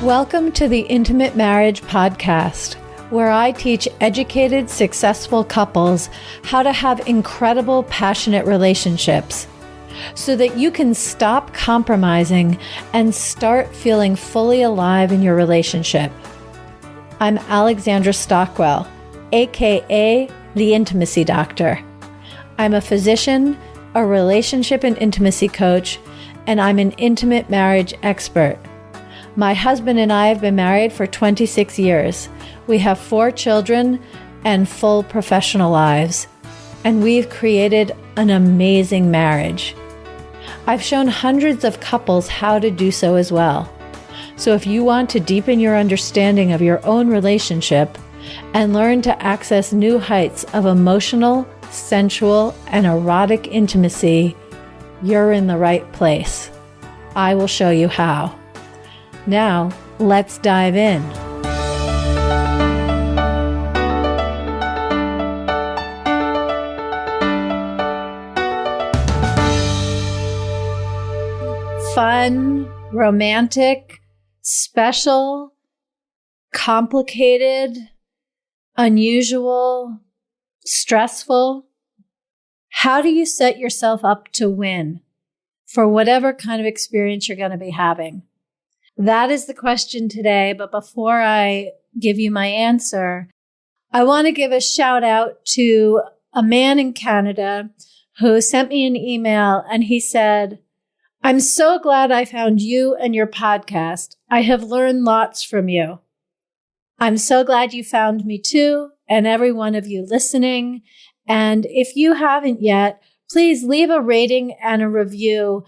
Welcome to the Intimate Marriage Podcast, where I teach educated, successful couples how to have incredible, passionate relationships so that you can stop compromising and start feeling fully alive in your relationship. I'm Alexandra Stockwell, aka the Intimacy Doctor. I'm a physician, a relationship and intimacy coach, and I'm an intimate marriage expert. My husband and I have been married for 26 years. We have 4 children and full professional lives, and we've created an amazing marriage. I've shown hundreds of couples how to do so as well. So if you want to deepen your understanding of your own relationship and learn to access new heights of emotional, sensual, and erotic intimacy, you're in the right place. I will show you how. Now, let's dive in. Fun, romantic, special, complicated, unusual, stressful. How do you set yourself up to win for whatever kind of experience you're going to be having? That is the question today, but before I give you my answer, I want to give a shout out to a man in Canada who sent me an email, and he said, "I'm so glad I found you and your podcast. I have learned lots from you. I'm so glad you found me too, and every one of you listening. And if you haven't yet, please leave a rating and a review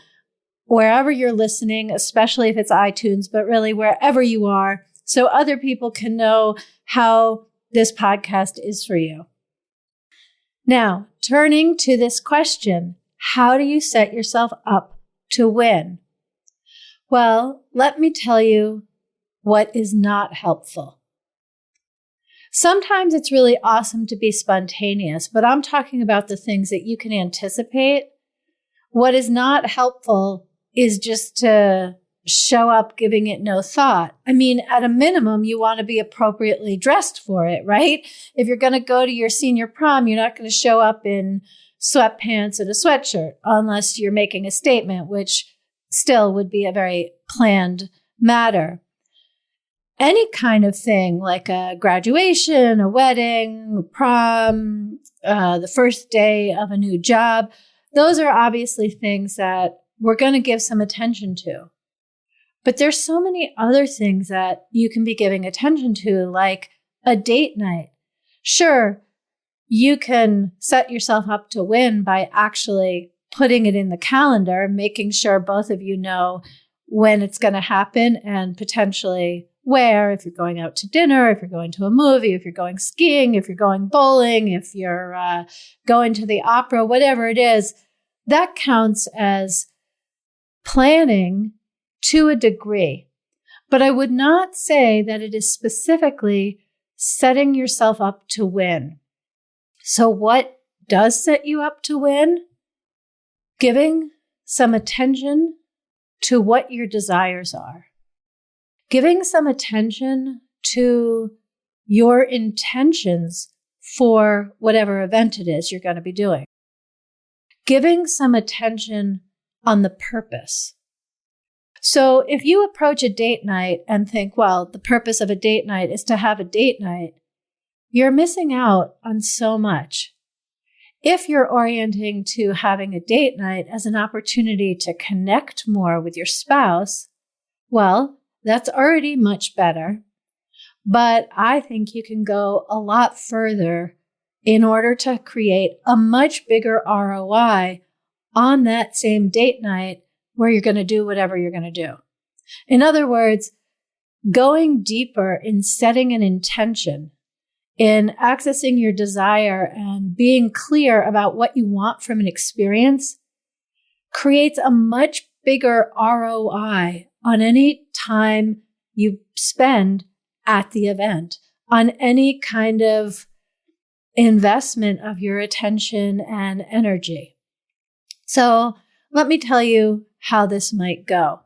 wherever you're listening, especially if it's iTunes, but really wherever you are, so other people can know how this podcast is for you." Now, turning to this question, how do you set yourself up to win? Well, let me tell you what is not helpful. Sometimes it's really awesome to be spontaneous, but I'm talking about the things that you can anticipate. What is not helpful is just to show up giving it no thought. I mean, at a minimum, you want to be appropriately dressed for it, right? If you're going to go to your senior prom, you're not going to show up in sweatpants and a sweatshirt unless you're making a statement, which still would be a very planned matter. Any kind of thing like a graduation, a wedding, prom, the first day of a new job, those are obviously things that we're going to give some attention to. But there's so many other things that you can be giving attention to, like a date night. Sure, you can set yourself up to win by actually putting it in the calendar, making sure both of you know when it's going to happen and potentially where, if you're going out to dinner, if you're going to a movie, if you're going skiing, if you're going bowling, if you're going to the opera, whatever it is, that counts as planning to a degree. But I would not say that it is specifically setting yourself up to win. So what does set you up to win? Giving some attention to what your desires are. Giving some attention to your intentions for whatever event it is you're going to be doing. Giving some attention on the purpose. So if you approach a date night and think, well, the purpose of a date night is to have a date night, you're missing out on so much. If you're orienting to having a date night as an opportunity to connect more with your spouse, well, that's already much better. But I think you can go a lot further in order to create a much bigger ROI on that same date night where you're going to do whatever you're going to do. In other words, going deeper in setting an intention, in accessing your desire and being clear about what you want from an experience creates a much bigger ROI on any time you spend at the event, on any kind of investment of your attention and energy. So let me tell you how this might go.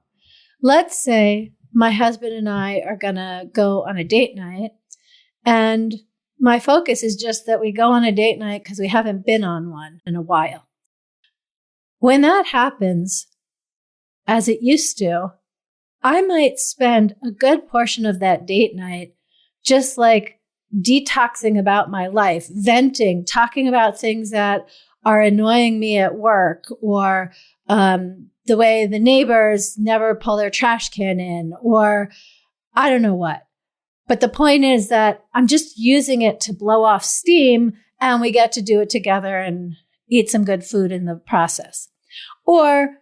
Let's say my husband and I are going to go on a date night. And my focus is just that we go on a date night because we haven't been on one in a while. When that happens, as it used to, I might spend a good portion of that date night just like detoxing about my life, venting, talking about things that are annoying me at work, or the way the neighbors never pull their trash can in, or I don't know what. But the point is that I'm just using it to blow off steam, and we get to do it together and eat some good food in the process. Or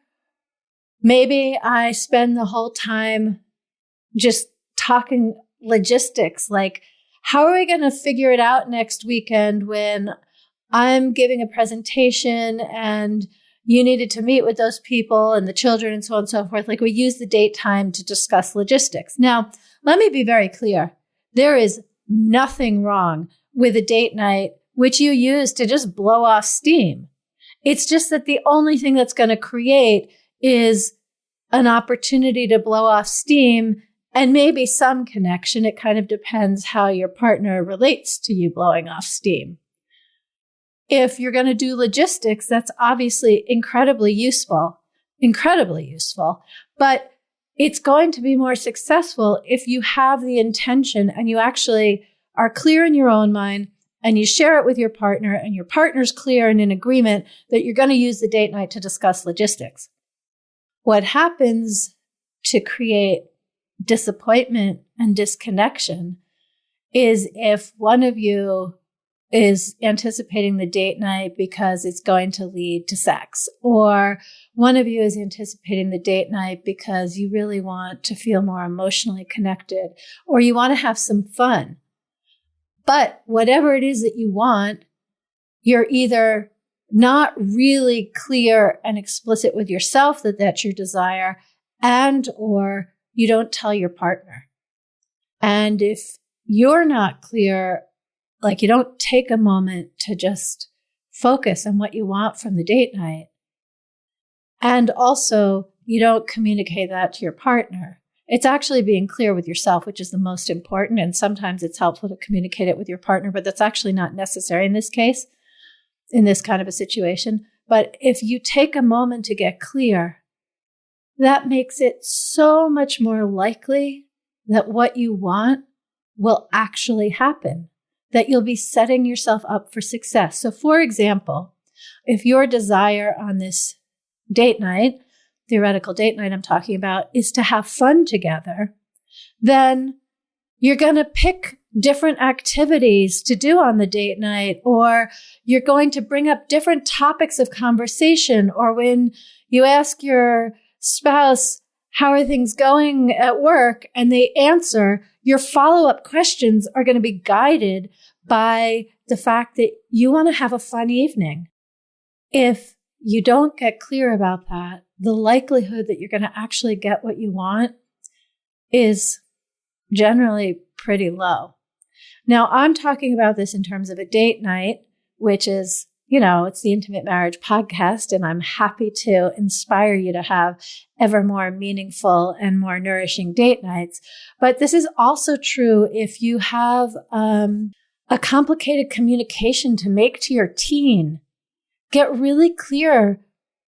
maybe I spend the whole time just talking logistics, like how are we going to figure it out next weekend when I'm giving a presentation and you needed to meet with those people and the children and so on and so forth. Like we use the date time to discuss logistics. Now, let me be very clear. There is nothing wrong with a date night which you use to just blow off steam. It's just that the only thing that's going to create is an opportunity to blow off steam and maybe some connection. It kind of depends how your partner relates to you blowing off steam. If you're going to do logistics, that's obviously incredibly useful, but it's going to be more successful if you have the intention and you actually are clear in your own mind and you share it with your partner and your partner's clear and in agreement that you're going to use the date night to discuss logistics. What happens to create disappointment and disconnection is if one of you is anticipating the date night because it's going to lead to sex, or one of you is anticipating the date night because you really want to feel more emotionally connected, or you want to have some fun. But whatever it is that you want, you're either not really clear and explicit with yourself that that's your desire, and or you don't tell your partner. And if you're not clear, like you don't take a moment to just focus on what you want from the date night, and also you don't communicate that to your partner, it's actually being clear with yourself, which is the most important. And sometimes it's helpful to communicate it with your partner, but that's actually not necessary in this case, in this kind of a situation. But if you take a moment to get clear, that makes it so much more likely that what you want will actually happen, that you'll be setting yourself up for success. So for example, if your desire on this date night, theoretical date night I'm talking about, is to have fun together, then you're going to pick different activities to do on the date night, or you're going to bring up different topics of conversation, or when you ask your spouse, how are things going at work? And they answer, your follow-up questions are going to be guided by the fact that you want to have a fun evening. If you don't get clear about that, the likelihood that you're going to actually get what you want is generally pretty low. Now, I'm talking about this in terms of a date night, which is, it's the Intimate Marriage Podcast, and I'm happy to inspire you to have ever more meaningful and more nourishing date nights. But this is also true if you have a complicated communication to make to your teen. Get really clear.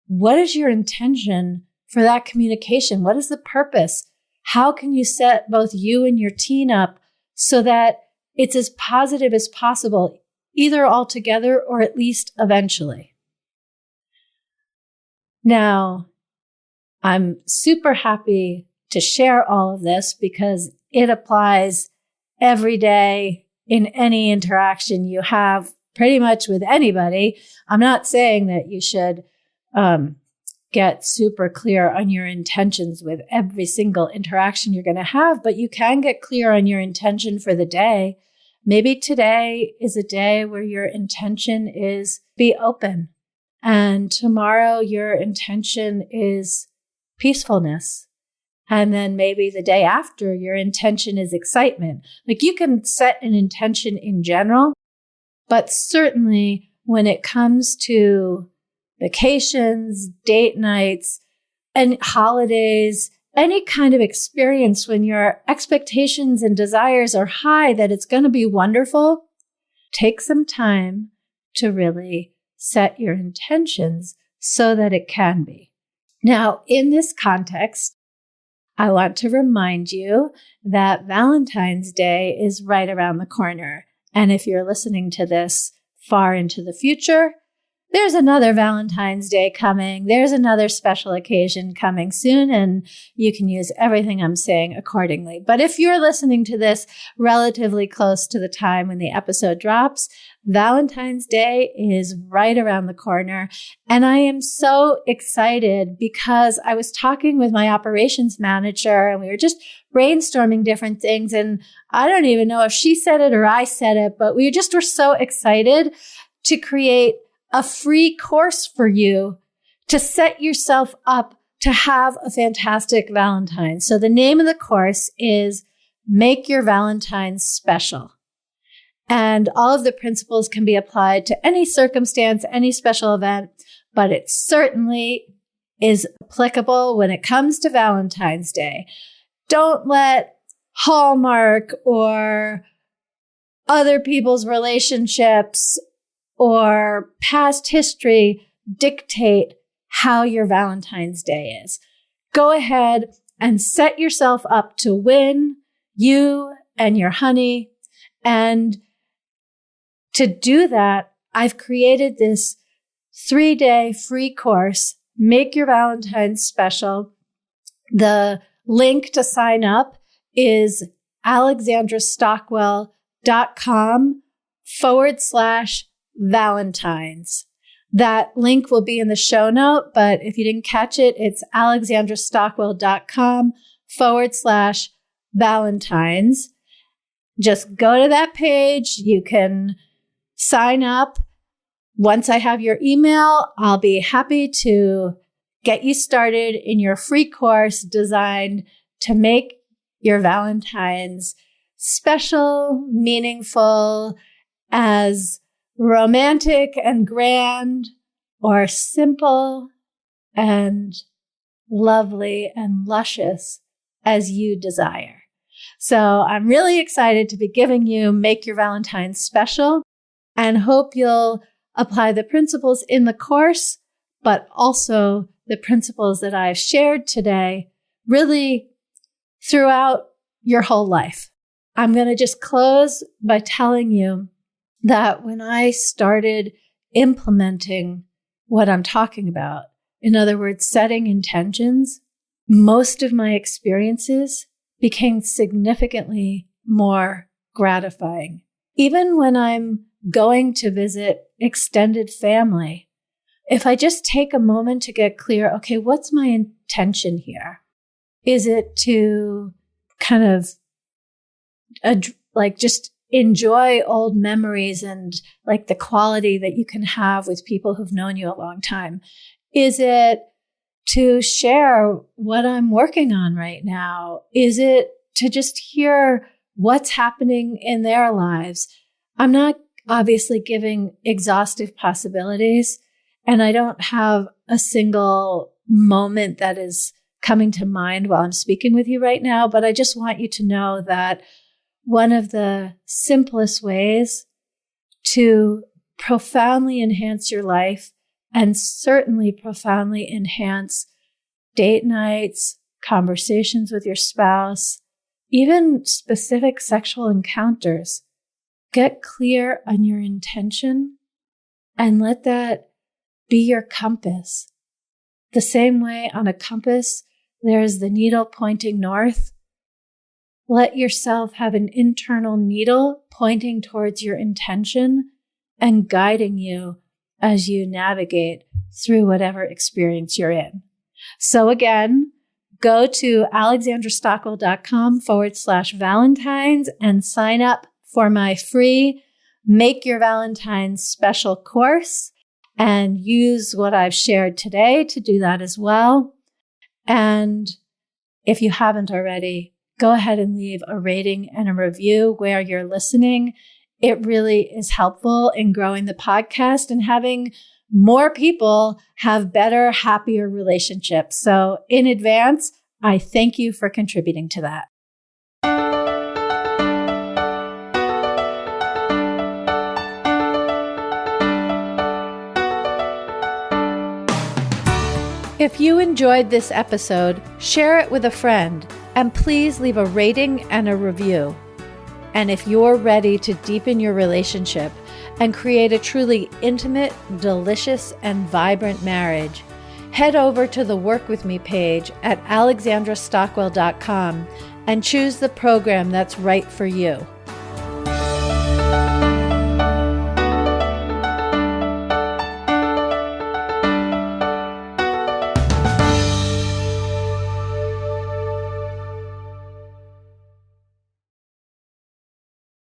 What is your intention for that communication? What is the purpose? How can you set both you and your teen up so that it's as positive as possible, either altogether or at least eventually? Now, I'm super happy to share all of this because it applies every day in any interaction you have pretty much with anybody. I'm not saying that you should get super clear on your intentions with every single interaction you're going to have, but you can get clear on your intention for the day. Maybe today is a day where your intention is be open, and tomorrow your intention is peacefulness. And then maybe the day after your intention is excitement. Like you can set an intention in general, but certainly when it comes to vacations, date nights, and holidays, any kind of experience when your expectations and desires are high that it's going to be wonderful, take some time to really set your intentions so that it can be. Now, in this context, I want to remind you that Valentine's Day is right around the corner. And if you're listening to this far into the future, there's another Valentine's Day coming. There's another special occasion coming soon, and you can use everything I'm saying accordingly. But if you're listening to this relatively close to the time when the episode drops, Valentine's Day is right around the corner. And I am so excited because I was talking with my operations manager and we were just brainstorming different things. And I don't even know if she said it or I said it, but we just were so excited to create a free course for you to set yourself up to have a fantastic Valentine's. So the name of the course is Make Your Valentine's Special. And all of the principles can be applied to any circumstance, any special event, but it certainly is applicable when it comes to Valentine's Day. Don't let Hallmark or other people's relationships or past history dictate how your Valentine's Day is. Go ahead and set yourself up to win, you and your honey. And to do that, I've created this 3-day free course, Make Your Valentine's Special. The link to sign up is alexandrastockwell.com/Valentine's. That link will be in the show note, but if you didn't catch it, it's alexandrastockwell.com/Valentine's. Just go to that page. You can sign up. Once I have your email, I'll be happy to get you started in your free course designed to make your Valentine's special, meaningful, as romantic and grand, or simple and lovely and luscious as you desire. So I'm really excited to be giving you Make Your Valentine's Special and hope you'll apply the principles in the course, but also the principles that I've shared today really throughout your whole life. I'm going to just close by telling you that when I started implementing what I'm talking about, in other words, setting intentions, most of my experiences became significantly more gratifying. Even when I'm going to visit extended family, if I just take a moment to get clear, okay, what's my intention here? Is it to kind of just enjoy old memories and like the quality that you can have with people who've known you a long time? Is it to share what I'm working on right now? Is it to just hear what's happening in their lives? I'm not obviously giving exhaustive possibilities, and I don't have a single moment that is coming to mind while I'm speaking with you right now, but I just want you to know that one of the simplest ways to profoundly enhance your life, and certainly profoundly enhance date nights, conversations with your spouse, even specific sexual encounters, get clear on your intention and let that be your compass. The same way on a compass, there's the needle pointing north. Let yourself have an internal needle pointing towards your intention and guiding you as you navigate through whatever experience you're in. So again, go to alexandrastockwell.com/Valentine's and sign up for my free Make Your Valentine's Special course, and use what I've shared today to do that as well. And if you haven't already, go ahead and leave a rating and a review where you're listening. It really is helpful in growing the podcast and having more people have better, happier relationships. So in advance, I thank you for contributing to that. If you enjoyed this episode, share it with a friend, and please leave a rating and a review. And if you're ready to deepen your relationship and create a truly intimate, delicious, and vibrant marriage, head over to the Work With Me page at alexandrastockwell.com and choose the program that's right for you.